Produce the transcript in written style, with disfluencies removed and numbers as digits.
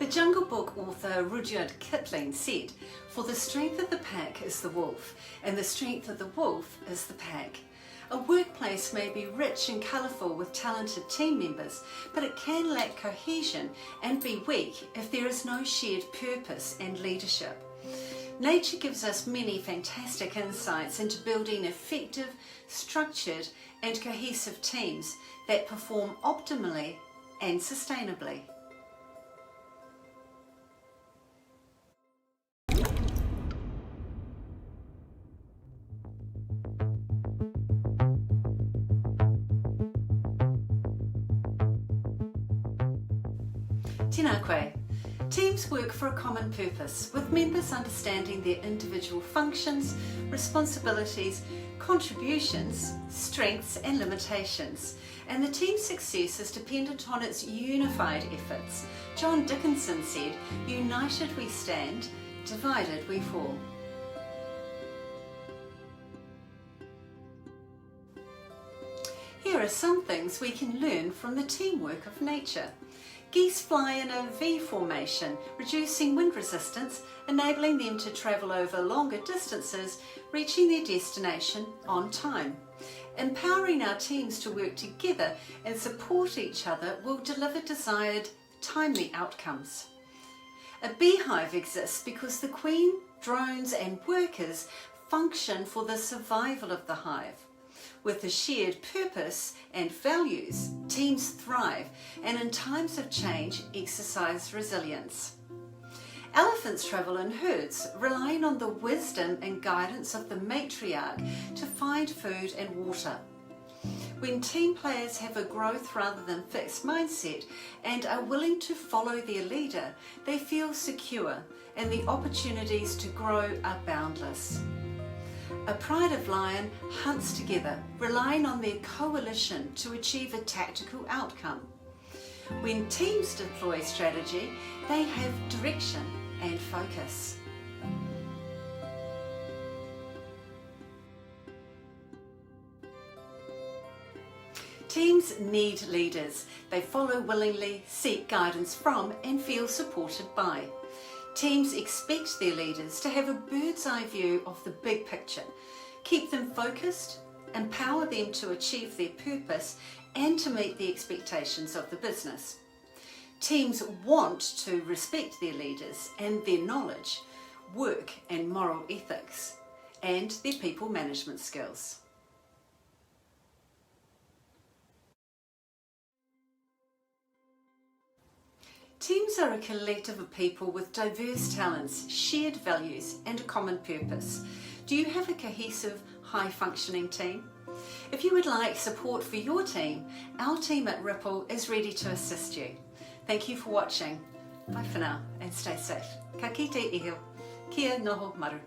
The Jungle Book author Rudyard Kipling said, "For the strength of the pack is the wolf, and the strength of the wolf is the pack." A workplace may be rich and colourful with talented team members, but it can lack cohesion and be weak if there is no shared purpose and leadership. Nature gives us many fantastic insights into building effective, structured and cohesive teams that perform optimally and sustainably. Tēnā koe. Teams work for a common purpose, with members understanding their individual functions, responsibilities, contributions, strengths and limitations, and the team's success is dependent on its unified efforts. John Dickinson said, "United we stand, divided we fall." Here are some things we can learn from the teamwork of nature. Geese fly in a V formation, reducing wind resistance, enabling them to travel over longer distances, reaching their destination on time. Empowering our teams to work together and support each other will deliver desired, timely outcomes. A beehive exists because the queen, drones and workers function for the survival of the hive. With a shared purpose and values, teams thrive and in times of change exercise resilience. Elephants travel in herds, relying on the wisdom and guidance of the matriarch to find food and water. When team players have a growth rather than fixed mindset and are willing to follow their leader, they feel secure and the opportunities to grow are boundless. A pride of lion hunts together, relying on their coalition to achieve a tactical outcome. When teams deploy strategy, they have direction and focus. Teams need leaders. They follow willingly, seek guidance from, and feel supported by. Teams expect their leaders to have a bird's eye view of the big picture, keep them focused, empower them to achieve their purpose and to meet the expectations of the business. Teams want to respect their leaders and their knowledge, work and moral ethics, and their people management skills. Teams are a collective of people with diverse talents, shared values and a common purpose. Do you have a cohesive, high-functioning team? If you would like support for your team, our team at Ripple is ready to assist you. Thank you for watching. Bye for now and stay safe. Ka kite iho. Kia noho maru.